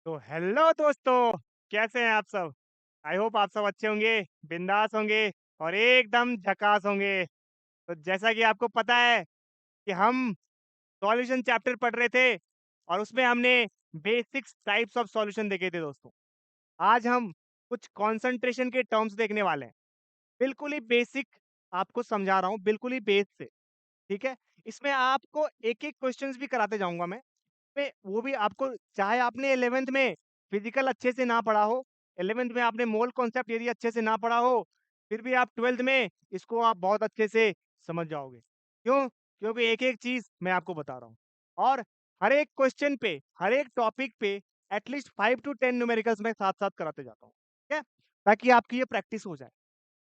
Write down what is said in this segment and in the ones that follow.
तो हेलो दोस्तों, कैसे हैं आप सब? आई होप आप सब अच्छे होंगे, बिंदास होंगे और एकदम झकास होंगे। तो जैसा कि आपको पता है कि हम सॉल्यूशन चैप्टर पढ़ रहे थे और उसमें हमने बेसिक्स टाइप्स ऑफ सॉल्यूशन देखे थे दोस्तों। आज हम कुछ कंसंट्रेशन के टर्म्स देखने वाले हैं। बिल्कुल ही बेसिक आपको समझा रहा हूँ, बिल्कुल ही बेस से, ठीक है? इसमें आपको एक-एक क्वेश्चंस भी कराते जाऊँगा मैं। में वो भी आपको चाहे आपने 11th में फिजिकल अच्छे से ना पढ़ा हो, 11th में आपने मोल कॉन्सेप्ट यदि अच्छे से ना पढ़ा हो, फिर भी आप 12th में इसको आप बहुत अच्छे से समझ जाओगे। क्यों? क्योंकि एक-एक चीज़ मैं आपको बता रहा हूँ और हर एक क्वेश्चन पे, हर एक टॉपिक पे एटलीस्ट 5 टू 10 न्यूमेरिकल्स मैं साथ-साथ कराते जाता हूँ, ठीक है? ताकि आपकी ये प्रैक्टिस हो जाए।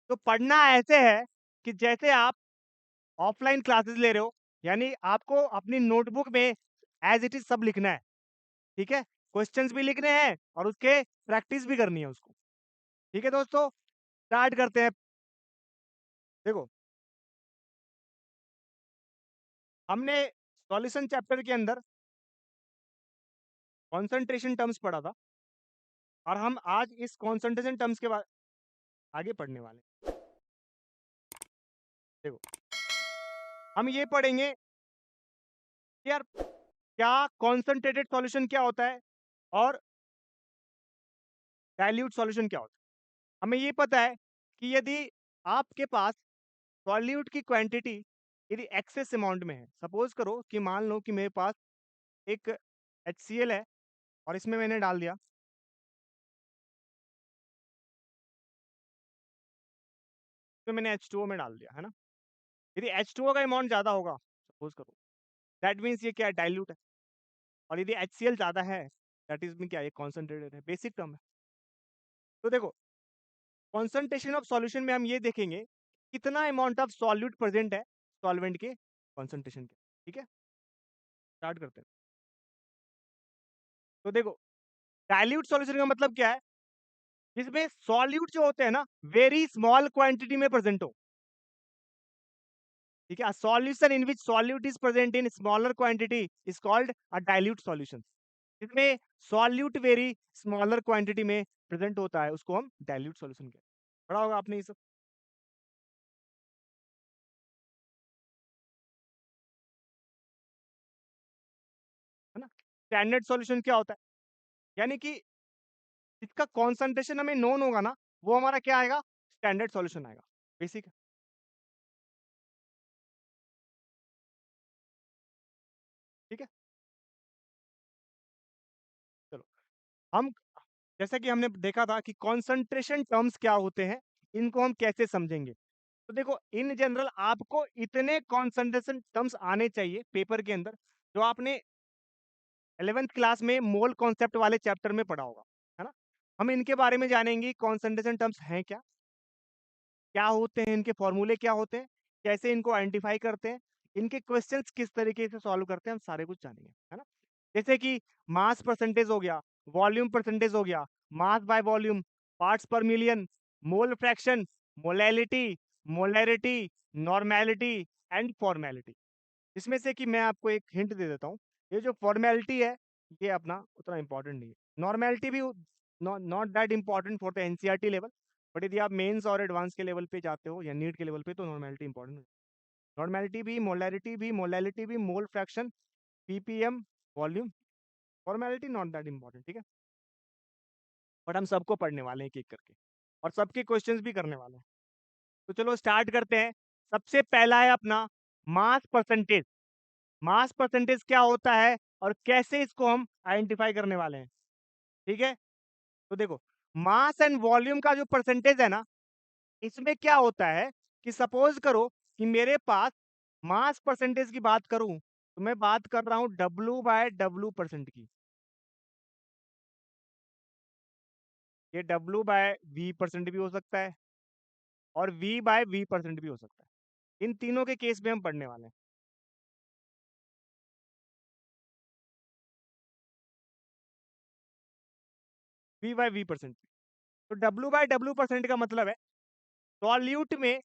तो पढ़ना ऐसे है कि जैसे आप ऑफलाइन क्लासेस ले रहे हो, यानी आपको अपनी नोटबुक में एज़ इट इज़ सब लिखना है। ठीक है? क्वेश्चंस भी लिखने हैं और उसके प्रैक्टिस भी करनी है उसको। ठीक है दोस्तों? स्टार्ट करते हैं। देखो, हमने सॉल्यूशन चैप्टर के अंदर कंसंट्रेशन टर्म्स पढ़ा था और हम आज इस कंसंट्रेशन टर्म्स के बाद आगे पढ़ने वाले हैं। देखो, हम ये पढ़ेंगे कि यार क्या कंसंट्रेटेड सॉल्यूशन क्या होता है और डाइल्यूट सॉल्यूशन क्या होता है। हमें ये पता है कि यदि आपके पास सॉल्यूट की क्वांटिटी यदि एक्सेस अमाउंट में है, सपोज करो कि मान लो कि मेरे पास एक HCl है और इसमें मैंने डाल दिया, तो मैंने H2O में डाल दिया, है ना? यदि H2O का अमाउंट ज़्यादा होगा, सपोज करो, दैट मीन्स ये क्या है, डाइल्यूट है। और यदि HCl ज़्यादा है, दैट इज़ मीन क्या है, ये कॉन्संट्रेटेड है, बेसिक टर्म है। तो देखो, कॉन्संट्रेशन ऑफ सॉल्यूशन में हम ये देखेंगे, कितना अमाउंट ऑफ सॉल्यूट प्रेजेंट है सॉल्वेंट के कॉन्संट्रेशन के, ठीक है? स्टार्ट करते हैं। तो देखो, डाइल्यूट सॉल्यूशन का मतलब क्या है? जिसमें सॉल्यूट जो होते हैं ना, वेरी स्मॉल क्वांटिटी में प्रेजेंट हो। ठीक है, solution in which solute is present in smaller quantity is called a dilute solution. जिसमें सॉल्यूट वेरी स्मॉलर क्वांटिटी में प्रेजेंट होता है, उसको हम डाइल्यूट सॉल्यूशन कहते हैं। पढ़ा होगा आपने ये सब, है ना? स्टैंडर्ड सॉल्यूशन क्या होता है? यानी कि जिसका कॉन्सेंट्रेशन हमें नोन होगा ना, वो हमारा क्या आएगा, स्टैंडर्ड सॉल्यूशन आएगा। बेसिक है, ठीक है? चलो, हम जैसा कि हमने देखा था कि कॉन्सेंट्रेशन टर्म्स क्या होते हैं, इनको हम कैसे समझेंगे। तो देखो, इन जनरल आपको इतने कॉन्सेंट्रेशन टर्म्स आने चाहिए पेपर के अंदर, जो आपने 11th क्लास में मोल कॉन्सेप्ट वाले चैप्टर में पढ़ा होगा, है ना? हम इनके बारे में जानेंगे, कॉन्सेंट्रेशन टर्म्स हैं क्या होते हैं, इनके फॉर्मूले क्या होते हैं, कैसे इनको आइडेंटिफाई करते हैं, इनके क्वेश्चंस किस तरीके से सॉल्व करते हैं, हम सारे कुछ जानेंगे, है ना? जैसे कि मास परसेंटेज हो गया, वॉल्यूम परसेंटेज हो गया, मास by volume, parts per million, mole fraction, molality, molarity, normality and formality. इसमें से कि मैं आपको एक हिंट दे देता हूँ, ये जो फॉर्मेलिटी है, ये अपना उतना इंपॉर्टेंट नहीं है। नॉर्मैलिटी भी not that important for the NCERT level, but यदि आप मेंस और एडवांस के लेवल पे जाते हो या नीट के लेवल पे, तो नॉर्मैलिटी इंपॉर्टेंट है। नॉर्मैलिटी भी, mole fraction, ppm, volume, formality not that important, ठीक है? बट हम सबको पढ़ने वाले हैं एक-एक करके और सबके क्वेश्चंस भी करने वाले हैं। तो चलो स्टार्ट करते हैं। सबसे पहला है अपना मास परसेंटेज। मास परसेंटेज क्या होता है और कैसे इसको हम आइडेंटिफाई करने वाले हैं, ठीक है? तो देखो, मास एंड वॉल्यूम का जो परसेंटेज है ना, इसमें क्या होता है कि सपोज करो कि मेरे पास मास परसेंटेज की बात करूं, तो मैं बात कर रहा हूं W/W% की। ये W/V% भी हो सकता है और V/V% भी हो सकता है। इन तीनों के केस में हम पढ़ने वाले हैं। V/V%। तो W/W% का मतलब है सॉल्यूट में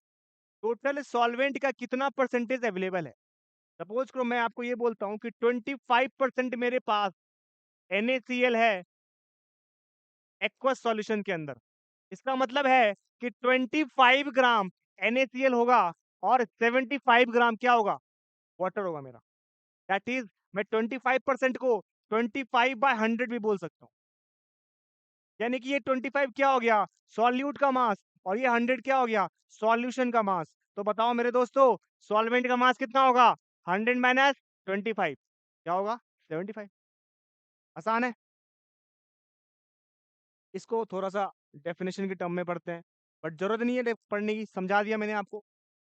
टोटल सॉल्वेंट का कितना परसेंटेज अवेलेबल है। सपोज करो मैं आपको ये बोलता हूं कि 25% मेरे पास NaCl है एक्वस सॉल्यूशन के अंदर। इसका मतलब है कि 25 ग्राम NaCl होगा और 75 ग्राम क्या होगा, वाटर होगा मेरा। दैट इज मैं 25% को 25/100 भी बोल सकता हूँ। यानी कि ये 25 क्या हो गया, सॉल्यूट का मास, और ये 100 क्या हो गया, सॉल्यूशन का मास। तो बताओ मेरे दोस्तों, सॉल्वेंट का मास कितना होगा, 100 माइनस 25 क्या होगा, 75। आसान है। इसको थोड़ा सा डेफिनेशन के टर्म में पढ़ते हैं, बट जरूरत नहीं है पढ़ने की, समझा दिया मैंने आपको।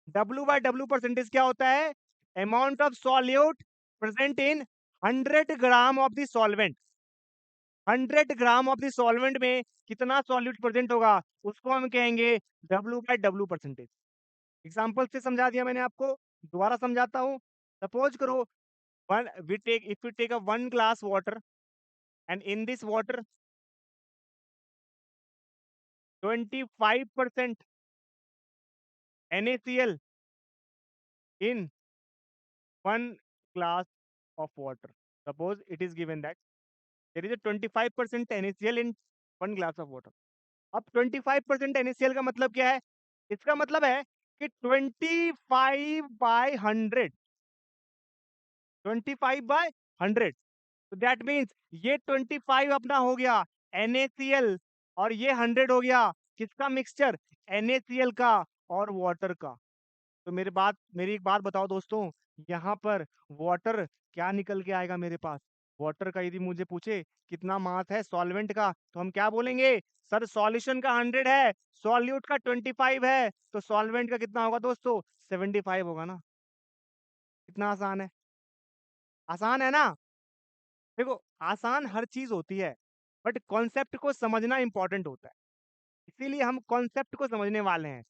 W/W परसेंटेज क्या होता है, amount of solute present in 100 gram of the solvent. 100 gram of the solvent में कितना सॉल्यूट प्रेजेंट होगा, उसको हम कहेंगे W/W परसेंटेज। एग्जाम्पल से समझा दिया मैंने आपको, दोबारा समझाता हूँ। सपोज करो one we take if you take a 1 glass water and in this water 25% NaCl in 1 glass of water. Suppose it is given that there is a 25% NaCl in 1 glass of water. अब 25% NaCl का मतलब क्या है, इसका मतलब है कि 25/100, 25/100। तो दैट मीन्स ये 25 अपना हो गया NaCl, और ये 100 हो गया किसका मिक्सचर, NaCl का और वाटर का। तो मेरी एक बात बताओ दोस्तों, यहाँ पर वाटर क्या निकल के आएगा मेरे पास। वाटर का यदि मुझे पूछे कितना मास है सॉल्वेंट का, तो हम क्या बोलेंगे, सर सॉल्यूशन का 100 है, सॉल्यूट का 25 है, तो सॉल्वेंट का कितना होगा दोस्तों, 75 होगा ना। कितना आसान है, आसान है ना। देखो, आसान हर चीज होती है, बट कॉन्सेप्ट को समझना इंपॉर्टेंट होता है। इसीलिए हम कॉन्सेप्ट को समझने वाले हैं,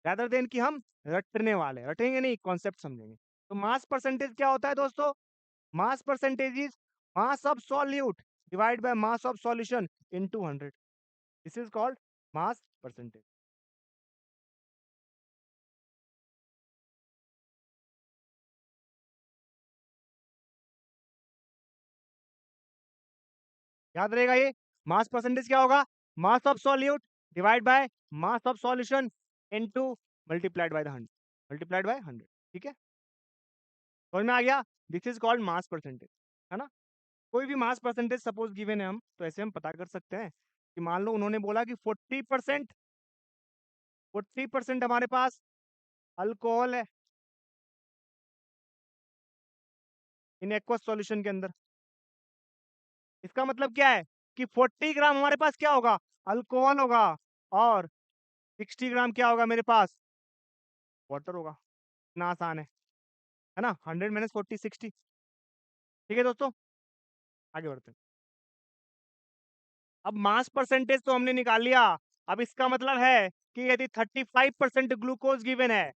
rather देन कि हम रटने वाले हैं। रटेंगे नहीं, कॉन्सेप्ट समझेंगे। तो मास परसेंटेज क्या होता है दोस्तों, mass percentage is mass of solute divide by mass of solution into 100। This is called mass percentage. याद रहेगा ये, मास परसेंटेज क्या होगा, mass of solute divide by mass of solution into multiplied by the 100, multiplied by 100। ठीक है, समझ में आ गया। This is called mass percentage, है ना। कोई भी मास परसेंटेज सपोज गिवन है, हम तो ऐसे हम पता कर सकते हैं कि मान लो उन्होंने बोला कि 40% हमारे पास अल्कोहल है इन एक्वस सॉल्यूशन के अंदर। इसका मतलब क्या है कि 40 ग्राम हमारे पास क्या होगा, अल्कोहल होगा, और 60 ग्राम क्या होगा मेरे पास, वाटर होगा। इतना आसान है ना, 100 माइनस 40 60। ठीक है दोस्तों, आगे बढ़ते हैं। अब मास परसेंटेज तो हमने निकाल लिया। अब इसका मतलब है कि यदि 35% ग्लूकोज गिवन है,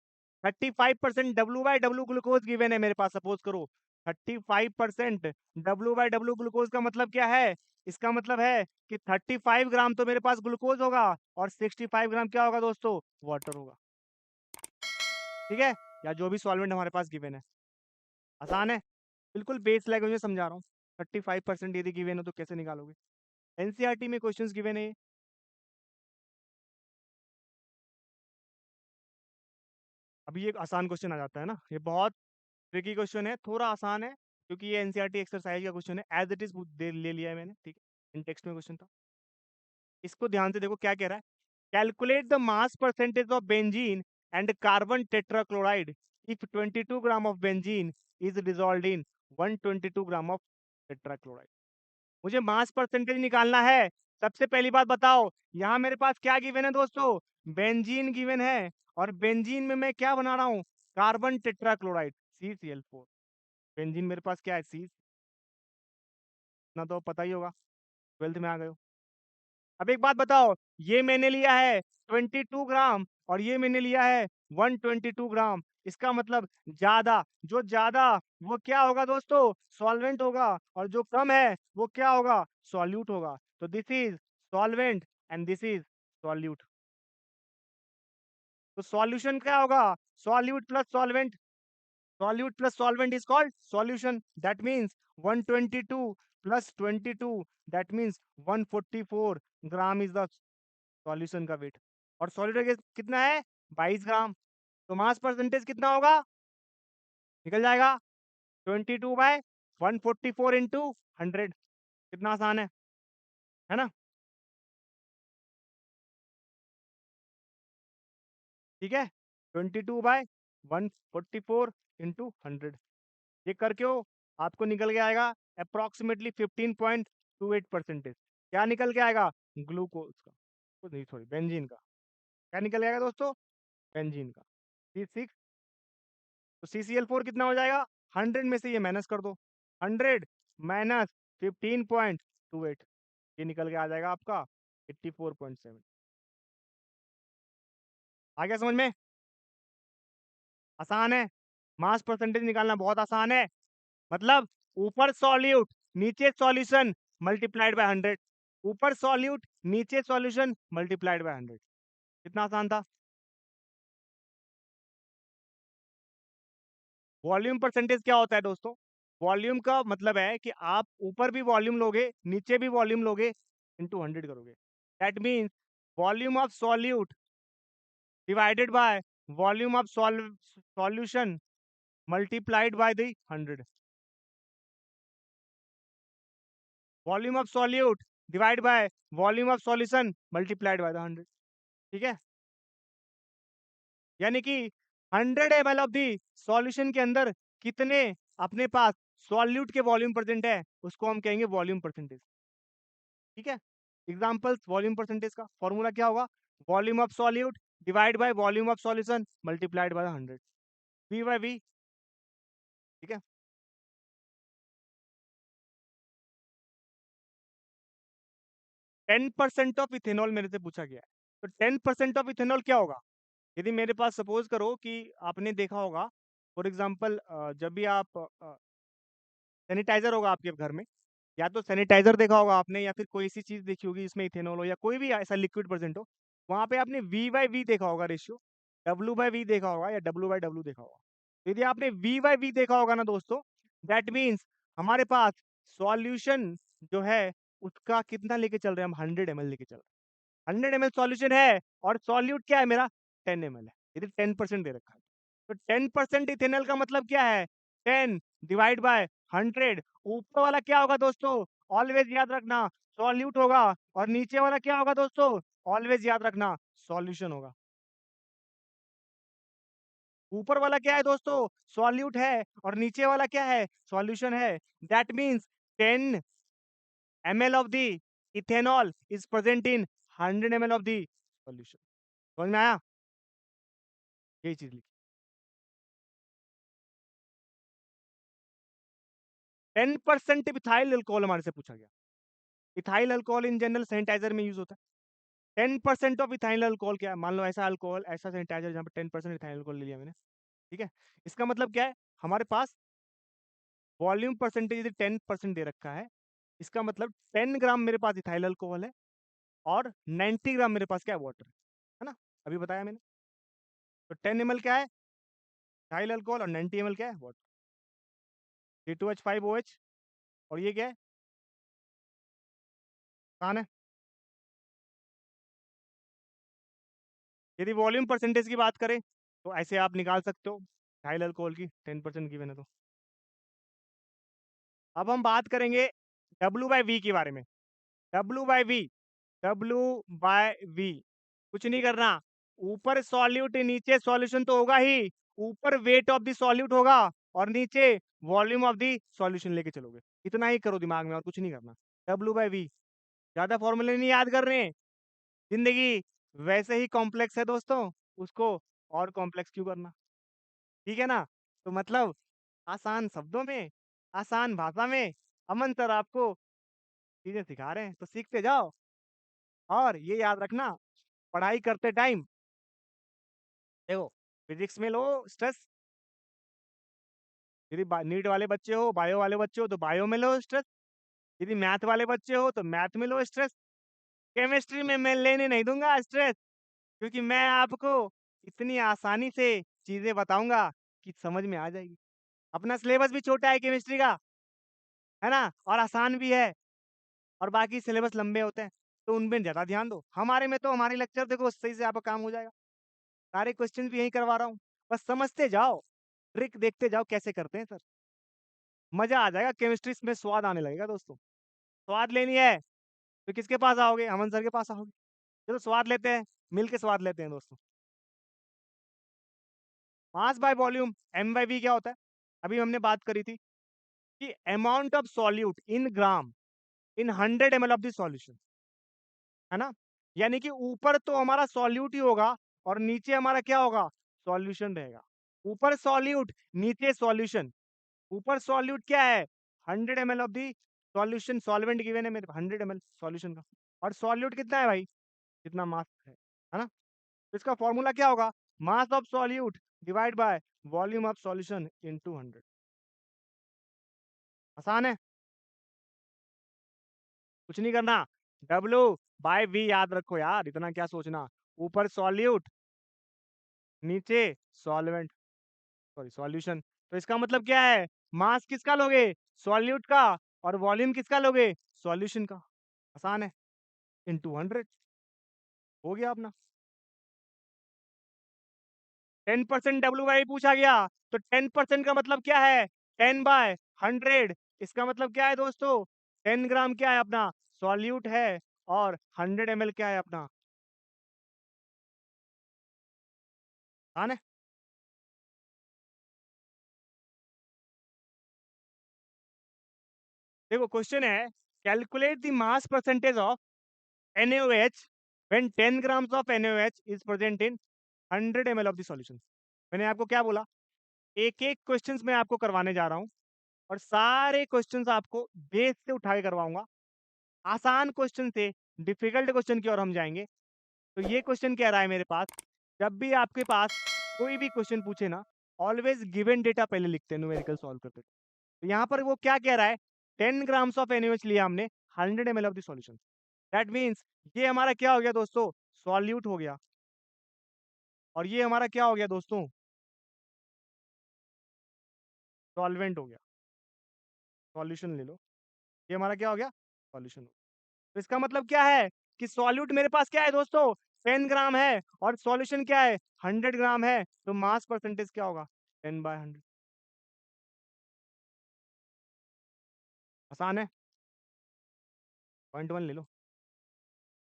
35% W/W ग्लूकोज गिवन है मेरे पास, सपोज करो 35% W/W ग्लूकोज का मतलब क्या है, इसका मतलब है कि 35 ग्राम तो मेरे पास ग्लूकोज होगा और 65 ग्राम क्या होगा दोस्तों, वाटर होगा। ठीक है, या जो भी सॉल्वेंट हमारे पास गिवन है। आसान है, बिल्कुल बेस लैंग्वेज में समझा रहा हूँ। 35% यदि गिवन हो तो कैसे निकालोगे, एनसीईआरटी में क्वेश्चंस गिवन है। अभी एक आसान क्वेश्चन आ जाता है ना, ये बहुत ट्रिकी क्वेश्चन है, थोड़ा आसान है क्योंकि ये एनसीईआरटी एक्सरसाइज का क्वेश्चन है, एज इट इज ले लिया है मैंने। ठीक है, इन टेक्स्ट में क्वेश्चन था। इसको ध्यान से देखो क्या कह रहा है, calculate the mass percentage of benzene and carbon tetrachloride if 22 gram of benzene is dissolved in 122 gram of tetrachloride. मुझे मास परसेंटेज निकालना है। सबसे पहली बात बताओ, यहाँ मेरे पास क्या गिवन है दोस्तों, बेंजीन गिवन है, और बेंजीन में मैं क्या बना रहा हूँ, कार्बन टेट्राक्लोराइड CCl4। बेंजीन मेरे पास क्या है, सी, ना तो पता ही होगा, 12th में आ गए हो। अब एक बात बताओ, ये मैंने लिया है 22 ग्राम और ये मैंने लिया है 122 ग्राम। इसका मतलब ज्यादा, जो ज्यादा वो क्या होगा दोस्तों, सॉल्वेंट होगा, और जो कम है वो क्या होगा, सॉल्यूट होगा। तो this is solvent and this is solute. तो सॉल्यूशन क्या होगा, solute plus solvent. solute plus solvent is called solution. That means 122 plus 22, that means 144 gram is the solution का वेट। और सॉल्यूट का कितना है 22 ग्राम। तो मास परसेंटेज कितना होगा, निकल जाएगा 22/144 इंटू 100। कितना आसान है ना। ठीक है, 22/144 इंटू 100, ये करके हो आपको निकल के आएगा अप्रोक्सीमेटली 15.28%। क्या निकल के आएगा, ग्लूकोज का, नहीं सॉरी बेंजीन का। क्या निकल के आएगा दोस्तों, बेंजीन का C6। तो CCl4 कितना हो जाएगा, 100 में से ये माइनस कर दो, 100 माइनस 15.28, ये निकल के आ जाएगा आपका 84.7। आ गया समझ में, आसान है। मास परसेंटेज निकालना बहुत आसान है। मतलब ऊपर सॉल्यूट नीचे सॉल्यूशन मल्टीप्लाइड बाय 100, ऊपर सॉल्यूट नीचे सॉल्यूशन मल्टीप्लाइड बाय 100। कितना आसान था। वॉल्यूम परसेंटेज क्या होता है दोस्तों, वॉल्यूम का मतलब है कि आप ऊपर भी वॉल्यूम लोगे नीचे भी वॉल्यूम लोगे इंटू 100 करोगे। That means volume of solute divided by volume of solution multiplied by the 100। Volume of solute divide by volume of solution multiplied by the 100। ठीक है, यानी कि 100 ml ऑफ दी सॉल्यूशन के अंदर कितने अपने पास सॉल्यूट के वॉल्यूम प्रेजेंट है, उसको हम कहेंगे वॉल्यूम परसेंटेज। ठीक है, एग्जांपल्स वॉल्यूम परसेंटेज का फॉर्मूला क्या होगा, volume of solute divide by volume of solution multiplied by 100, V by V. ठीक है, 10% ऑफ इथेनॉल मेरे से पूछा गया है, तो 10% ऑफ इथेनॉल क्या होगा। यदि मेरे पास सपोज करो कि आपने देखा होगा फॉर एग्जाम्पल, जब भी आप सैनिटाइजर होगा आपके घर में, या तो सैनिटाइजर देखा होगा आपने या फिर कोई ऐसी चीज देखी होगी जिसमें इथेनॉल हो या कोई भी ऐसा लिक्विड प्रेजेंट हो, वहां पे आपने V/V देखा होगा रेशियो, W/V देखा होगा या W/W देखा होगा। तो यदि आपने V/V देखा होगा ना दोस्तों, दैट मीन्स हमारे पास सॉल्यूशन जो है उसका कितना लेके चल रहे हैं हम, 100 ml लेके चल रहे हैं। 100 ml सॉल्यूशन है और सॉल्यूट क्या है मेरा, 10 ml है, यदि 10% दे रखा है। तो 10% इथेनॉल का मतलब क्या है, 10 डिवाइड बाय 100। ऊपर वाला क्या होगा दोस्तों, ऑलवेज याद रखना सॉल्यूट होगा, और नीचे वाला क्या होगा दोस्तों, ऑलवेज याद रखना सॉल्यूशन होगा। ऊपर वाला क्या है दोस्तों, सॉल्यूट है, और नीचे वाला क्या है, सॉल्यूशन है। That means 10 ml of the ethanol is present in 100 ml of the solution. समझ में आया, यही चीज लिखी। 10% इथाइल अल्कोहल हमारे से पूछा गया। Ethyl alcohol in general sanitizer में यूज होता है। 10% ऑफ इथाइल अल्कोहल क्या है, मान लो ऐसा अल्कोहल ऐसा सैनिटाइजर जहाँ पे 10% इथाइल अल्कोहल ले लिया मैंने। ठीक है, इसका मतलब क्या है, हमारे पास वॉल्यूम परसेंटेज यदि 10% दे रखा है, इसका मतलब 10 ग्राम मेरे पास इथाइल अल्कोहल है और 90 ग्राम मेरे पास क्या है, वाटर है ना, अभी बताया मैंने। तो 10 ml क्या है, इथाइल अल्कोहल, और 90 ml क्या है, वाटर, C2H5OH। और ये क्या है, कौन है। यदि वॉल्यूम परसेंटेज की बात करें तो ऐसे आप निकाल सकते हो, इथाइल अल्कोहल की 10% गिवन है तो। अब हम बात करेंगे W/V के बारे में। W/V, W/V, कुछ नहीं करना, ऊपर सॉल्यूट नीचे सॉल्यूशन तो होगा ही, ऊपर वेट ऑफ द सॉल्यूट होगा और नीचे वॉल्यूम ऑफ द सॉल्यूशन लेके चलोगे। इतना ही करो दिमाग में और कुछ नहीं करना। W/V, ज्यादा फॉर्मूले नहीं याद कर रहे हैं। जिंदगी वैसे ही कॉम्प्लेक्स है दोस्तों, उसको और कॉम्प्लेक्स क्यों करना। ठीक है ना। तो मतलब आसान शब्दों में, आसान भाषा में अमन सर आपको चीजें सिखा रहे हैं, तो सीखते जाओ। और ये याद रखना, पढ़ाई करते टाइम देखो, फिजिक्स में लो स्ट्रेस, यदि नीट वाले बच्चे हो, बायो वाले बच्चे हो तो बायो में लो स्ट्रेस, यदि मैथ वाले बच्चे हो तो मैथ में लो स्ट्रेस। केमिस्ट्री में मैं लेने नहीं दूंगा स्ट्रेस, क्योंकि मैं आपको इतनी आसानी से चीजें बताऊंगा कि समझ में आ जाएगी। अपना सिलेबस भी छोटा है केमिस्ट्री का, है ना? और आसान भी है, और बाकी सिलेबस लंबे होते हैं, तो उनमें ज़्यादा ध्यान दो। हमारे में तो हमारे लेक्चर देखो सही से आपका काम हो जाएगा। सारे क्वेश्चन भी यही करवा रहा हूँ, बस समझते जाओ, ट्रिक देखते जाओ कैसे करते हैं सर। मज़ा आ जाएगा, केमिस्ट्री में स्वाद आने लगेगा दोस्तों। स्वाद लेनी है, तो किसके पास आओगे? अमन सर के पास आओगे। चलो स्वाद लेते हैं, मिल के स्वाद लेते हैं दोस्तों। Mass by volume, M by V क्या होता है? अभी हमने बात करी थी कि amount of solute in gram in 100 ml of the solution, है ना? यानी कि ऊपर तो हमारा सॉल्यूट ही होगा और नीचे हमारा क्या होगा? सॉल्यूशन रहेगा। ऊपर सॉल्यूट, नीचे सॉल्यूशन। ऊपर सॉल्यूट क्या है? 100 ml of the solution, solvent given है मेरे पास 100 ml सॉल्यूशन का, और सॉल्यूट कितना है भाई? जितना मास है ना? तो इसका फॉर्मूला क्या होगा? Mass of solute divide by volume of solution into 100। आसान है, कुछ नहीं करना। W बाय V याद रखो यार, इतना क्या सोचना। ऊपर सॉल्यूट, नीचे सॉल्वेंट, सॉरी सॉल्यूशन। तो इसका मतलब क्या है? मास किसका लोगे? सॉल्यूट का, और वॉल्यूम किसका लोगे? सॉल्यूशन का। आसान है, इनटू 100 हो गया अपना। 10% डब्ल्यू बाई पूछा गया, तो 10% का मतलब क्या है? 10/100। इसका मतलब क्या है दोस्तों? 10 ग्राम क्या है अपना? सॉल्यूट है, और 100 ml क्या है अपना? आसान है। देखो क्वेश्चन है, calculate the mass percentage of NaOH when 10 grams of NaOH is present in 100 ml of the solution। मैंने आपको क्या बोला? एक एक क्वेश्चंस मैं आपको करवाने जा रहा हूं, और सारे क्वेश्चंस आपको बेस से उठा के करवाऊंगा। आसान क्वेश्चन से डिफिकल्ट क्वेश्चन की ओर हम जाएंगे। तो ये क्वेश्चन कह रहा है मेरे पास, जब भी आपके पास कोई भी क्वेश्चन पूछे ना, ऑलवेज गिवन डेटा पहले लिखते हैं न्यूमेरिकल सॉल्व करते। तो यहाँ पर वो क्या कह रहा है? 10 ग्राम्स ऑफ NaOH लिया हमने, 100 ml of the solution. That means ये हमारा क्या हो गया दोस्तों? सॉल्यूट हो गया, और ये हमारा क्या हो गया दोस्तों? सॉल्वेंट हो गया। सॉल्यूशन ले लो, ये हमारा क्या हो गया? सॉल्यूशन। तो इसका मतलब क्या है कि सॉल्यूट मेरे पास क्या है दोस्तों? 10 ग्राम है, और सॉल्यूशन क्या है? 100 ग्राम है। तो मास परसेंटेज क्या होगा? 10/100। आसान है, 0.1 ले लो,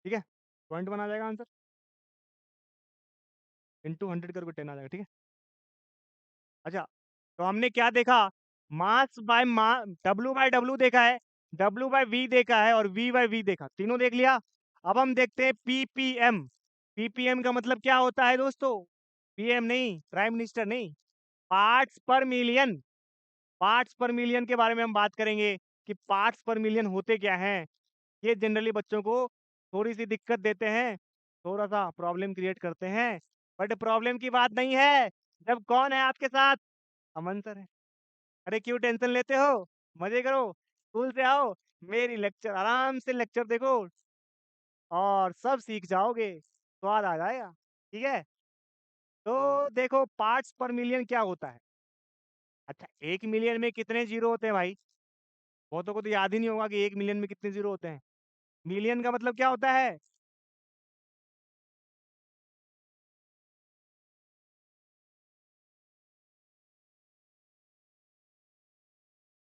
ठीक है? 0.1 आ जाएगा आंसर, इंटू 100 करके 10 आ जाएगा, ठीक है? अच्छा, तो हमने क्या देखा? Mass by W by W देखा है, डब्ल्यू बाय वी देखा है, और वी बाय वी देखा, तीनों देख लिया। अब हम देखते हैं पीपीएम। पीपीएम का मतलब क्या होता है दोस्तों? पीएम नहीं, प्राइम मिनिस्टर नहीं, parts per million. Parts per million के बारे में हम बात करेंगे कि पार्ट्स पर मिलियन होते क्या हैं। ये जनरली बच्चों को थोड़ी सी दिक्कत देते हैं, थोड़ा सा प्रॉब्लम क्रिएट करते हैं, बट प्रॉब्लम की बात नहीं है जब कौन है आपके साथ? अमन सर है। अरे क्यों टेंशन लेते हो? मजे करो, स्कूल से आओ, मेरी लेक्चर आराम से लेक्चर देखो, और सब सीख जाओगे, स्वाद आ जाएगा, ठीक है? तो देखो पार्ट्स पर मिलियन क्या होता है। अच्छा, 1 मिलियन में कितने जीरो होते हैं भाई? बहुतों को तो याद ही नहीं होगा कि 1 मिलियन में कितने जीरो होते हैं। मिलियन का मतलब क्या होता है?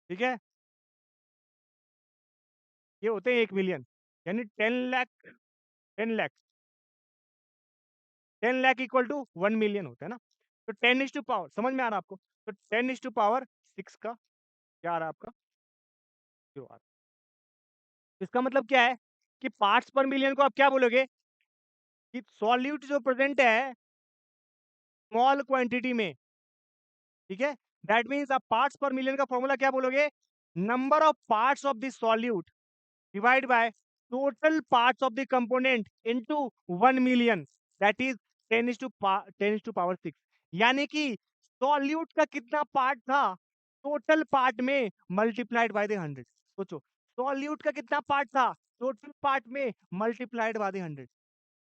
ठीक है, ये होते हैं 1 मिलियन, यानी 10 lakh. 10 lakh, 10 lakh equal to 1 million होता है ना। तो 10 इज टू पावर, समझ में आ रहा आपको? तो 10 इज टू पावर 6 का क्या आ रहा है आपका? जो आ रहा है। इसका मतलब क्या है कि पार्ट्स पर मिलियन को आप क्या बोलोगे? कि सॉल्यूट जो प्रेजेंट है स्मॉल क्वांटिटी में, ठीक है? दैट मीन्स आप पार्ट्स पर मिलियन का फॉर्मूला क्या बोलोगे? Number of parts of the solute divide by total parts of the component into 1 million, that is 10 is to power 6। यानी कि सॉल्यूट का कितना पार्ट था टोटल पार्ट में, मल्टीप्लाइड बाय द 100। सोचो, सॉल्यूट का कितना पार्ट था टोटल पार्ट में, मल्टीप्लाइड बाय द 100।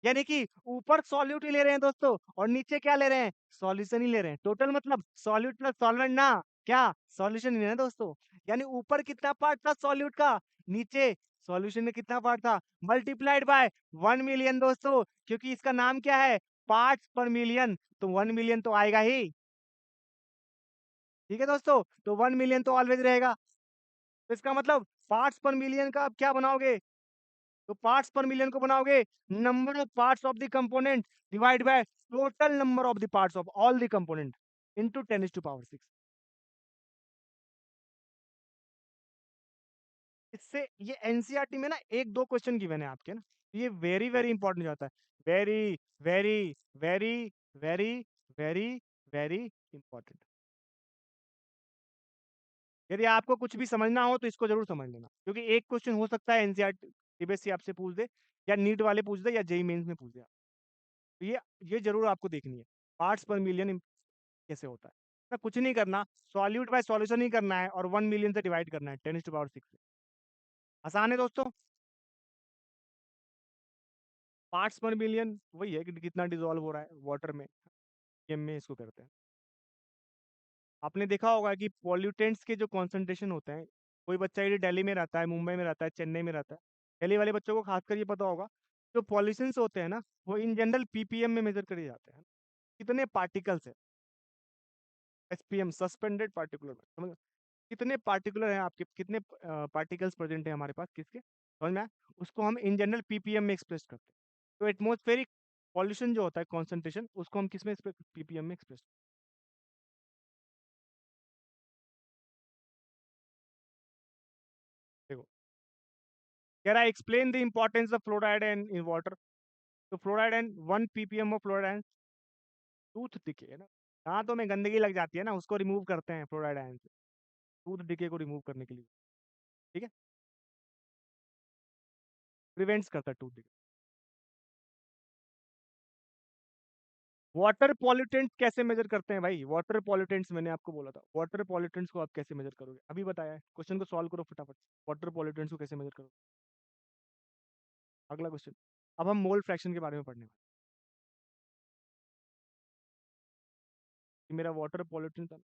यानी कि ऊपर सॉल्यूट ही ले रहे हैं दोस्तों, और नीचे क्या ले रहे हैं? सॉल्यूशन ही ले रहे हैं। टोटल मतलब सॉल्यूट प्लस सॉल्वेंट ना, क्या सॉल्यूशन ही है ना दोस्तों। यानी ऊपर कितना पार्ट था सॉल्यूट का, नीचे सॉल्यूशन में कितना पार्ट था, मल्टीप्लाइड बाय 1 मिलियन दोस्तों, क्योंकि इसका नाम क्या है, पार्ट्स पर मिलियन, तो 1 मिलियन तो आएगा ही। ठीक है दोस्तों, तो 1 मिलियन तो ऑलवेज रहेगा। तो इसका मतलब पार्ट्स पर मिलियन का आप क्या बनाओगे, तो पार्ट्स पर मिलियन को बनाओगे number of parts of the component divide by total number of the parts of all the component into 10⁶। इससे ये एनसीईआरटी में ना एक दो क्वेश्चन गिवन है आपके ना, ये वेरी वेरी इंपॉर्टेंट जाता है, very very very very very very important. यदि आपको कुछ भी समझना हो तो इसको जरूर समझ लेना, क्योंकि एक क्वेश्चन हो सकता है एनसीईआरटी सीबीएसई आपसे पूछ दे, या नीट वाले पूछ दे, या जेई मेंस में पूछ दे। तो ये जरूर आपको देखनी है, पार्ट्स पर मिलियन कैसे होता है ना, कुछ नहीं करना, सॉल्यूट बाय सॉल्यूशन ही करना है, और 1 मिलियन से डिवाइड करना है 10⁶ से। आसान है दोस्तों। पार्ट्स पर मिलियन वही है कि कितना डिजोल्व हो रहा है वाटर में, केम में इसको करते हैं। आपने देखा होगा कि पॉल्यूटेंट्स के जो कॉन्सेंट्रेशन होते हैं, कोई बच्चा यदि दिल्ली में रहता है, मुंबई में रहता है, चेन्नई में रहता है, दिल्ली वाले बच्चों को खासकर ये पता होगा, जो पॉल्यूशंस होते हैं ना, वो इन जनरल पीपीएम में मेजर करे जाते हैं। कितने पार्टिकल्स है, एसपीएम सस्पेंडेड पार्टिकुलर, समझ, कितने पार्टिकुलर हैं आपके, कितने पार्टिकल्स प्रेजेंट है हमारे पास, किसके, समझ में आया? उसको हम इन जनरल पीपीएम में एक्सप्रेस करते हैं। तो एटमॉस्फेरिक पॉल्यूशन जो होता है कॉन्सेंट्रेशन, उसको हम किस में पीपीएम में एक्सप्रेस। देखो, कह रहा है explain the importance of fluoride and in water. तो fluoride and 1 ppm of fluoride, tooth decay है ना, दांतों में गंदगी लग जाती है ना, उसको रिमूव करते हैं फ्लोराइड आयन से, टूथ डिके को रिमूव करने के लिए। ठीक है, प्रिवेंट्स करता है टूथ डिके। वाटर पॉल्यूटेंट्स कैसे मेजर करते हैं भाई, वाटर पॉल्यूटेंट्स मैंने आपको बोला था, वाटर पॉल्यूटेंट्स को आप कैसे मेजर करोगे, अभी बताया है, क्वेश्चन को सॉल्व करो फटाफट। वाटर पॉल्यूटेंट्स को कैसे मेजर करोगे, अगला क्वेश्चन। अब हम मोल फ्रैक्शन के बारे में पढ़ने वाले हैं। मेरा वाटर पॉल्यूटेंट है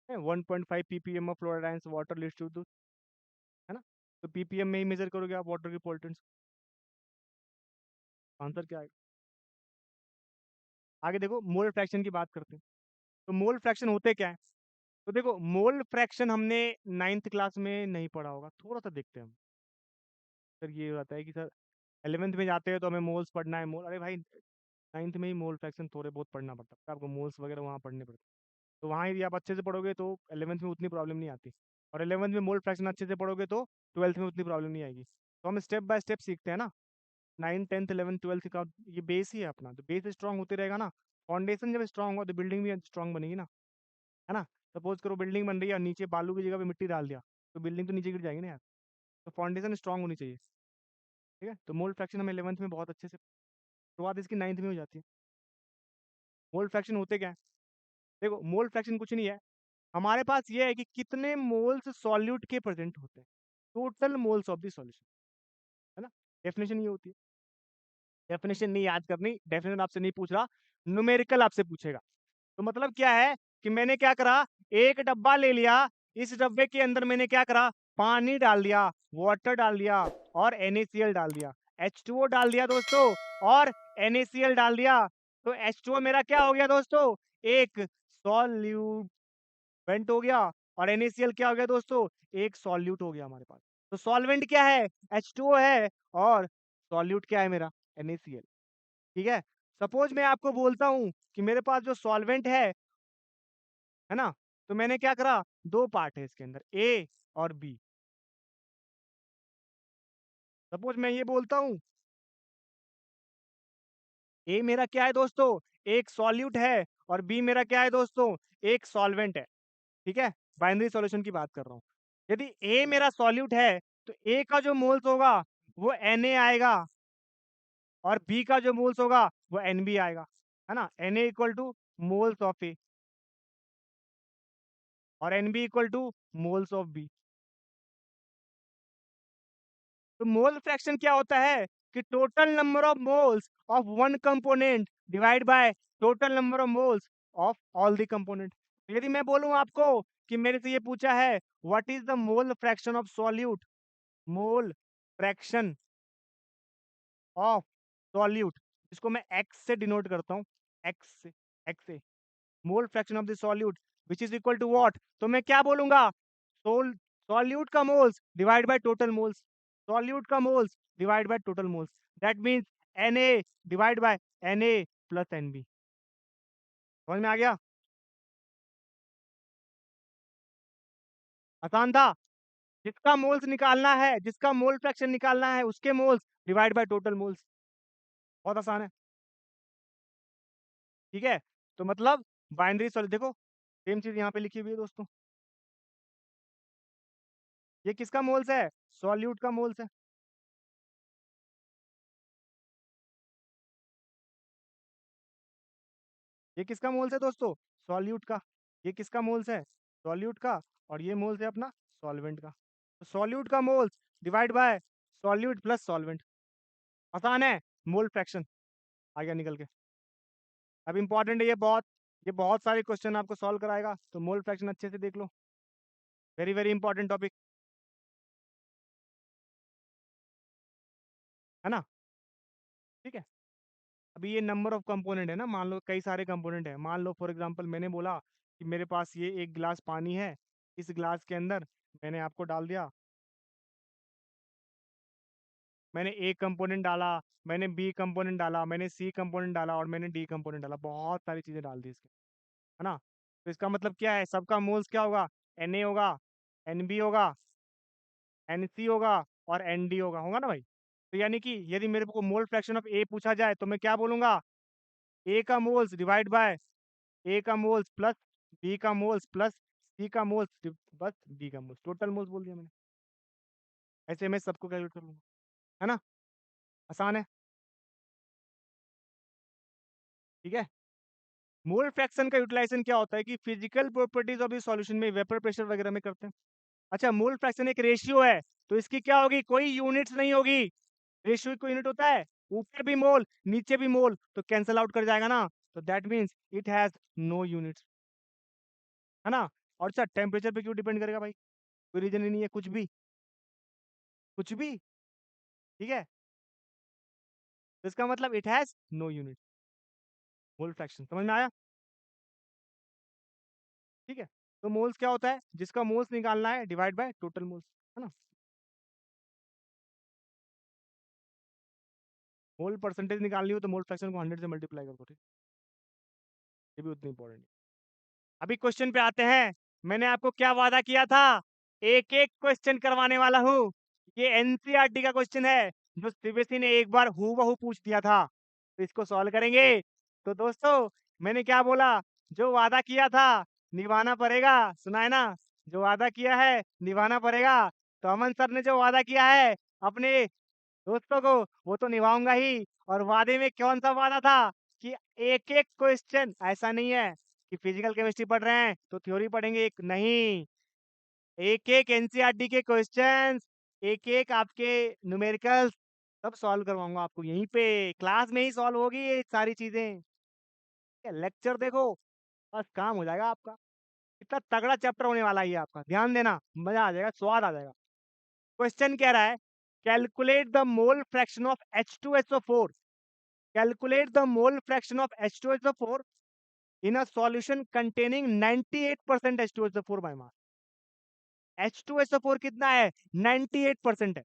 1.5 ppm of fluoride ions water leads to, है ना, तो पीपीएम में ही मेजर करोगे आप वाटर के पॉल्यूटेंट्स। आंसर क्या आएगा, आगे देखो, मोल फ्रैक्शन की बात करते हैं। तो मोल फ्रैक्शन होते क्या है, तो देखो मोल फ्रैक्शन हमने 9th क्लास में नहीं पढ़ा होगा, थोड़ा सा देखते हैं हम। सर ये होता है कि सर 11th में जाते हैं तो हमें मोल्स पढ़ना है, मोल, अरे भाई 9th में ही मोल फ्रैक्शन थोड़े बहुत पढ़ना पड़ता है आपको, मोल्स वगैरह वहाँ पढ़ने पड़ते हैं। तो वहाँ यदि आप अच्छे से पढ़ोगे तो 11th में उतनी प्रॉब्लम नहीं आती, और 11th में मोल फ्रैक्शन अच्छे से पढ़ोगे तो 12th में उतनी प्रॉब्लम नहीं आएगी। तो हम स्टेप बाय स्टेप सीखते हैं ना, 9th 10th 11th 12th का ये बेस ही है अपना, तो बेस स्ट्रांग होते रहेगा ना, फाउंडेशन जब स्ट्रांग होगा तो बिल्डिंग भी स्ट्रांग बनेगी ना, है ना। सपोज करो बिल्डिंग बन रही है और नीचे बालू की जगह पे मिट्टी डाल दिया, तो बिल्डिंग तो नीचे गिर जाएगी ना यार, तो फाउंडेशन स्ट्रांग होनी चाहिए। ठीक है, तो मोल फ्रैक्शन हमें 11th में बहुत अच्छे से, शुरुआत इसकी 9th में हो जाती है। मोल फ्रैक्शन होते क्या है, देखो मोल फ्रैक्शन कुछ नहीं है, हमारे पास ये है कि कितने मोल्स सॉल्यूट के प्रेजेंट होते हैं, total moles of the solution, है ना। डेफिनेशन ये होती है, डेफिनेशन नहीं याद करनी, डेफिनेशन आपसे नहीं पूछ रहा, न्यूमेरिकल आपसे पूछेगा। तो मतलब क्या है कि मैंने क्या करा, एक डब्बा ले लिया, इस डब्बे के अंदर मैंने क्या करा, पानी डाल दिया, वाटर डाल दिया, और NaCl डाल दिया, H2O डाल दिया दोस्तों, और NaCl डाल दिया। तो H2O मेरा क्या हो गया दोस्तों, एक सॉल्यूट हो गया, और NaCl क्या हो गया दोस्तों, एक सॉल्यूट हो गया हमारे पास। तो सॉल्वेंट क्या है, H2O है, और सॉल्यूट क्या है मेरा, NaCl। ठीक है, सपोज मैं आपको बोलता हूं कि मेरे पास जो सॉल्वेंट है ना, तो मैंने क्या करा, दो पार्ट है इसके अंदर, ए और बी। सपोज मैं ये बोलता हूं, ए मेरा क्या है दोस्तों, एक सॉल्यूट है, और बी मेरा क्या है दोस्तों, एक सॉल्वेंट है। ठीक है, बाइनरी सॉल्यूशन की बात कर रहा हूं। यदि ए मेरा सॉल्यूट है, तो ए का जो मोल्स होगा वो Na आएगा, और बी का जो मोल्स होगा वो Nb आएगा, है ना। Na equal to moles of A, और Nb equal to moles of B. तो मोल फ्रैक्शन क्या होता है कि total number of moles of one component divide by total number of moles of all the component. यदि मैं बोलूं आपको कि मेरे से ये पूछा है what is the mole fraction of solute, mole fraction of solute, इसको मैं एक्स से डिनोट करता हूँ, एक्स से mole fraction of the solute which is equal to what, तो मैं क्या बोलूंगा, सोल सॉल्यूट का moles divide by total moles, solute का moles divide by total moles, that means Na divide by Na plus Nb। समझ में आ गया? आसान था। जिसका मोल्स निकालना है, जिसका मोल फ्रैक्शन निकालना है, उसके moles divide by total moles. बहुत आसान है। ठीक है, तो मतलब बाइनरी सॉल्यूट देखो, सेम चीज यहाँ पे लिखी हुई है दोस्तों। ये किसका मोल्स है? सॉल्यूट का मोल्स है। ये किसका मोल्स है दोस्तों? सॉल्यूट का। ये किसका मोल्स है? सॉल्यूट का। और ये मोल्स है अपना सॉल्वेंट का। तो सॉल्यूट का moles divide bye solute plus solvent. आसान है, मोल फ्रैक्शन आ गया निकल के। अब इंपॉर्टेंट है ये बहुत सारे क्वेश्चन आपको सॉल्व कराएगा, तो मोल फ्रैक्शन अच्छे से देख लो, वेरी वेरी इंपॉर्टेंट टॉपिक है ना। ठीक है, अभी ये नंबर ऑफ कंपोनेंट है ना, मान लो कई सारे कंपोनेंट है, मान लो फॉर एग्जांपल मैंने बोला कि मेरे पास ये एक गिलास पानी है, इस गिलास के अंदर मैंने आपको डाल दिया, मैंने ए कंपोनेंट डाला, मैंने बी कंपोनेंट डाला, मैंने सी कंपोनेंट डाला और मैंने डी कंपोनेंट डाला, बहुत सारी चीजें डाल दी इसके, है ना। तो इसका मतलब क्या है, सबका मोल्स क्या होगा? Na होगा, Nb होगा, Nc होगा और Nd होगा, होगा ना भाई। तो यानी कि यदि मेरे को मोल फ्रैक्शन ऑफ ए पूछा जाए तो मैं क्या बोलूंगा, ए का मोल्स डिवाइड बाय ए का मोल्स प्लस बी का मोल्स प्लस सी का मोल्स बस डी का मोल्स, टोटल मोल्स बोल दिया मैंने। ऐसे मैं सबको कैलकुलेट कर लूंगा, है ना। आसान है। ठीक है, मोल फ्रैक्शन का यूटिलाइजेशन क्या होता है कि फिजिकल प्रॉपर्टीज ऑफ इस सॉल्यूशन में वेपर प्रेशर वगैरह में करते हैं। अच्छा, मोल फ्रैक्शन एक रेशियो है, तो इसकी क्या होगी, कोई यूनिट्स नहीं होगी। रेशियो को यूनिट होता है, ऊपर भी मोल नीचे भी मोल, तो कैंसल आउट कर जाएगा ना, तो that means it has no units, है ना। और अच्छा, टेम्परेचर पे क्यों डिपेंड करेगा भाई, कोई रीजन ही नहीं है, कुछ भी कुछ भी। ठीक है, तो इसका मतलब it has no unit, mole fraction समझ में आया। ठीक है, तो मोल्स क्या होता है, जिसका मोल्स निकालना है डिवाइड बाय टोटल मोल्स, है ना। मोल परसेंटेज निकालनी हो तो मोल फ्रैक्शन को 100 से मल्टीप्लाई कर दो, ठीक। ये भी उतनी इंपॉर्टेंट है। अभी क्वेश्चन पे आते हैं। मैंने आपको क्या वादा किया था, एक एक क्वेश्चन करवाने वाला हूँ। ये एनसीईआरटी का क्वेश्चन है, जो सीबीएसई ने एक बार हूबहू पूछ दिया था, तो इसको सॉल्व करेंगे। तो दोस्तों, मैंने क्या बोला, जो वादा किया था निभाना पड़ेगा, सुना है ना, जो वादा किया है निभाना पड़ेगा। तो अमन सर ने जो वादा किया है अपने दोस्तों को, वो तो निभाऊंगा ही। और वादे में कौन सा वादा था कि एक एक क्वेश्चन, ऐसा नहीं है कि फिजिकल केमिस्ट्री पढ़ रहे हैं तो थ्योरी पढ़ेंगे, एक नहीं, एक एक एनसीईआरटी के क्वेश्चंस, एक एक आपके न्यूमेरिकल्स, सब सॉल्व करवाऊंगा आपको यहीं पे, क्लास में ही सॉल्व होगी ये सारी चीजें। लेक्चर देखो, बस काम हो जाएगा आपका। इतना तगड़ा चैप्टर होने वाला है ये आपका, ध्यान देना, मजा आ जाएगा, स्वाद आ जाएगा। क्वेश्चन कह रहा है, calculate the mole fraction of H2SO4, calculate the mole fraction of H2SO4 in a solution containing 98% H2SO4 by mass। H2SO4 कितना है? 98% है।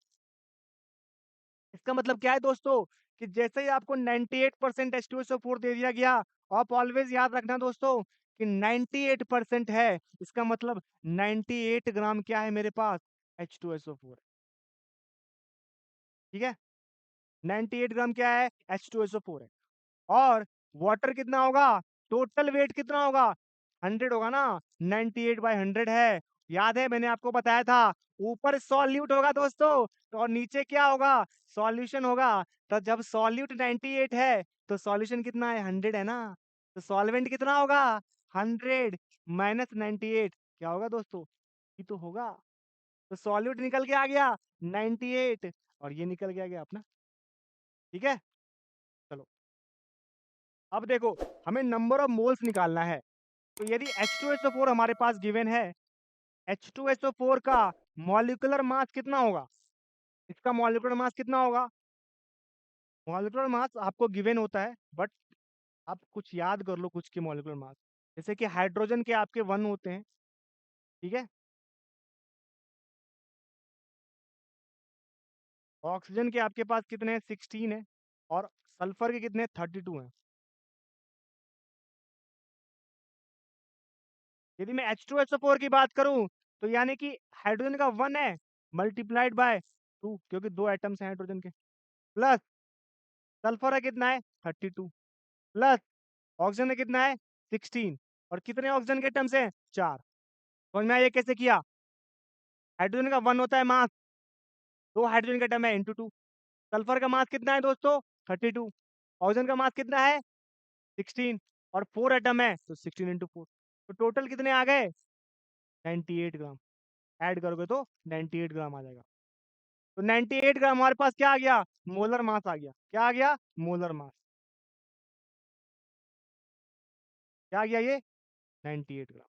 इसका मतलब क्या है दोस्तों, कि जैसे ही आपको 98% H2SO4 दे दिया गया, आप ऑलवेज याद रखना दोस्तों कि 98% है, इसका मतलब 98 ग्राम क्या है मेरे पास, H2SO4। ठीक है, 98 ग्राम क्या है, H2SO4 है। और वाटर कितना होगा, टोटल वेट कितना होगा, 100 होगा ना, 98/100 है। याद है मैंने आपको बताया था, ऊपर सॉल्यूट होगा दोस्तों, तो और नीचे क्या होगा, सॉल्यूशन होगा। तो जब सॉल्यूट 98 है तो सॉल्यूशन कितना है, 100 है ना, तो सॉल्वेंट कितना होगा, 100 माइनस 98 क्या होगा दोस्तों, ये तो होगा। तो सॉल्यूट निकल के आ गया 98, और ये निकल के आ गया अपना। ठीक है, चलो अब देखो, हमें नंबर ऑफ मोल्स निकालना है। तो यदि H2SO4 हमारे पास गिवन है, H2SO4 का मॉलिक्यूलर मास कितना होगा? इसका मॉलिक्यूलर मास कितना होगा? मॉलिक्यूलर मास आपको गिवन होता है, बट आप कुछ याद कर लो कुछ के मॉलिक्यूलर मास। जैसे कि हाइड्रोजन के आपके 1 होते हैं, ठीक है? ऑक्सीजन के आपके पास कितने हैं? 16 है और सल्फर के कितने हैं? 32 हैं। यदि मैं H2SO4 की बात करूं तो यानी कि हाइड्रोजन का 1 है मल्टीप्लाइड बाय 2 क्योंकि 2 एटम्स हैं हाइड्रोजन के, प्लस सल्फर है कितना है? 32 प्लस ऑक्सीजन है कितना है? 16 और कितने ऑक्सीजन के एटम्स हैं? 4। समझ में आया ये कैसे किया? हाइड्रोजन का 1 होता है मास, 2 हाइड्रोजन के एटम है इंटू 2। सल्फर का मास कितना है दोस्तों? 32। ऑक्सीजन का मास कितना है? 16 और 4 एटम है तो 16 इंटू 4। तो टोटल कितने आ गए? 98 ग्राम। ऐड करोगे तो 98 ग्राम आ जाएगा। तो 98 ग्राम हमारे पास क्या आ गया? मोलर मास आ गया। क्या आ गया? Molar mass. क्या आ गया ये? 98 ग्राम।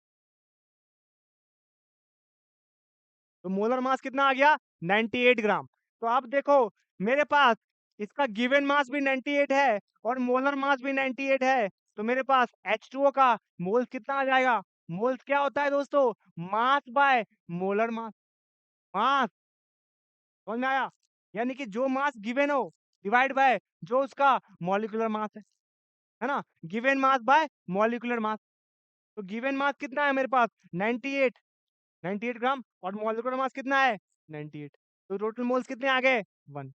तो मोलर मास कितना आ गया? 98 ग्राम। तो आप देखो मेरे पास इसका गिवन मास भी 98 है और मोलर मास भी 98 है। तो मेरे पास H2O का मोल्स कितना आ जाएगा? मोल्स क्या होता है दोस्तों? Mass by molar mass. मास, समझ में आया? यानी कि जो मास गिवन हो डिवाइड बाय जो उसका मॉलिक्यूलर मास है ना? Given mass by molecular mass. तो गिवन मास कितना है मेरे पास? 98, 98 ग्राम और मॉलिक्यूलर मास कितना है? 98। तो टोटल मोल्स कितने आ गए? 1।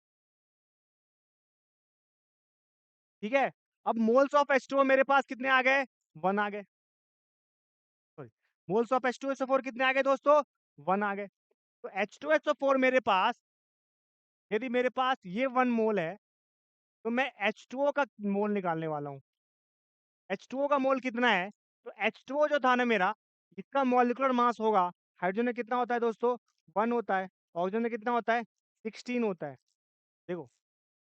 ठीक है? अब मोल्स ऑफ H2O मेरे पास कितने आ गए? 1 आ गए। सॉरी, मोल्स ऑफ H2SO4 कितने आ गए दोस्तों? 1 आ गए। तो H2SO4 मेरे पास, यदि मेरे पास ये 1 मोल है तो मैं H2O का मोल निकालने वाला हूँ। H2O का मोल कितना है? तो H2O जो था ना मेरा, इसका मॉलिक्यूलर मास होगा, हाइड्रोजन में कितना होता है दोस्तों? 1 होता है। ऑक्सीजन में कितना होता है? 16 होता है। देखो,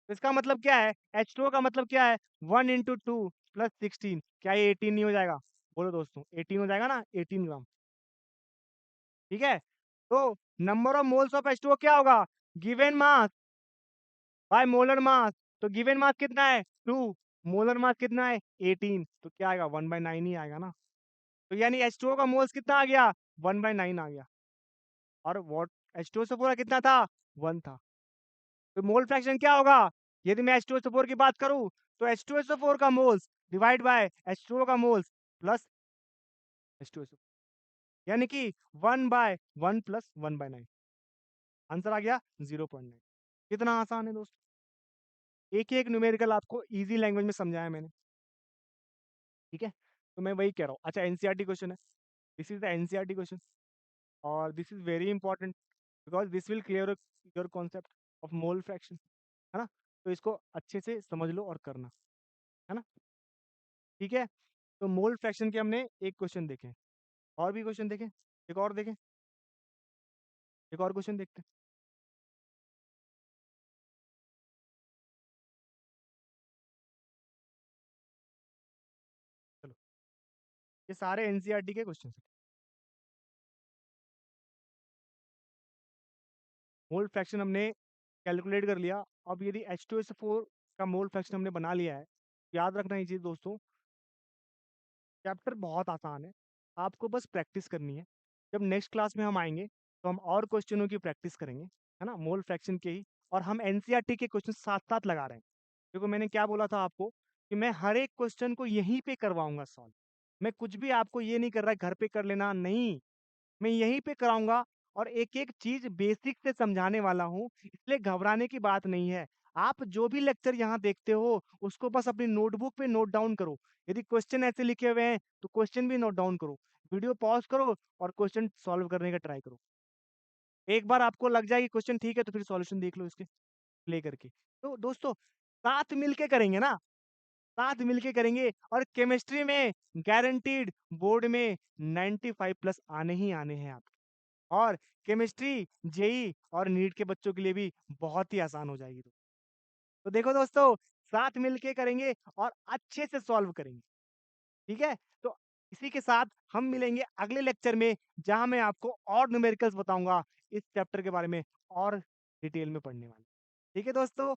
तो इसका मतलब क्या है? H2O का मतलब क्या है? 1 इंटू 2 प्लस 16, क्या ये 18 नहीं हो जाएगा? बोलो दोस्तों, 18 हो जाएगा ना? 18 ग्राम। ठीक है? तो number of moles of H2O क्या होगा? Given mass by molar mass. तो गिवन मास कितना है? 2। मोलर मास कितना है? 18। तो क्या आएगा? 1/9 ही आएगा ना? तो यानी H2O का मोल्स कितना आ गया? 1/9 आ गया। और वॉट H2O से पूरा कितना था? 1 था। तो मोल फ्रैक्शन क्या होगा? यदि मैं H2SO4 की बात करूं तो H2SO4 का मोल्स डिवाइड बाय H2O का मोल्स प्लस H2SO, यानी कि 1/1 प्लस 1/9। आंसर आ गया 0.9। कितना आसान है दोस्तों, एक एक न्यूमेरिकल आपको इजी लैंग्वेज में समझाया मैंने। ठीक है, तो मैं वही कह रहा हूँ। अच्छा, एनसीईआरटी क्वेश्चन है, this is the NCERT question और this is very important because this will clear your concept of mole fraction, है ना? तो इसको अच्छे से समझ लो और करना, है ना? ठीक है, तो मोल फ्रैक्शन के हमने एक क्वेश्चन देखे, और भी क्वेश्चन देखें? एक और देखें, एक और क्वेश्चन देखते हैं। चलो, ये सारे एनसीईआरटी के क्वेश्चन हैं। मोल फ्रैक्शन हमने कैलकुलेट कर लिया। अब यदि H2SO4 का मोल फ्रैक्शन हमने बना लिया है, याद रखना ये चीज़ दोस्तों, चैप्टर बहुत आसान है, आपको बस प्रैक्टिस करनी है। जब नेक्स्ट क्लास में हम आएंगे तो हम और क्वेश्चनों की प्रैक्टिस करेंगे, है ना, मोल फ्रैक्शन के ही। और हम एनसीईआरटी के क्वेश्चन साथ साथ लगा रहे हैं। देखो मैंने क्या बोला था आपको कि मैं हर एक क्वेश्चन को यहीं पे करवाऊंगा सॉल्व। मैं कुछ भी आपको ये नहीं कर रहा है घर पे कर लेना, नहीं, मैं यहीं पे कराऊंगा और एक एक चीज बेसिक से समझाने वाला हूँ, इसलिए घबराने की बात नहीं है। आप जो भी लेक्चर यहाँ देखते हो उसको बस अपनी नोटबुक पे नोट डाउन करो। यदि क्वेश्चन ऐसे लिखे हुए हैं तो क्वेश्चन भी नोट डाउन करो, वीडियो पॉज करो और क्वेश्चन सॉल्व करने का ट्राई करो। एक बार आपको लग जाएगी क्वेश्चन ठीक है तो फिर सॉल्यूशन देख लो इसके प्ले करके। तो दोस्तों साथ मिलके करेंगे ना, साथ मिलके करेंगे और केमिस्ट्री में गारंटीड बोर्ड में 95 प्लस आने ही आने हैं आप। और केमिस्ट्री जेई और नीट के बच्चों के लिए भी बहुत ही आसान हो जाएगी। तो देखो दोस्तों, साथ मिलके करेंगे और अच्छे से सॉल्व करेंगे। ठीक है, तो इसी के साथ हम मिलेंगे अगले लेक्चर में, जहाँ मैं आपको और न्यूमेरिकल्स बताऊँगा इस चैप्टर के बारे में और डिटेल में पढ़ने वाला। ठीक है दोस्तों?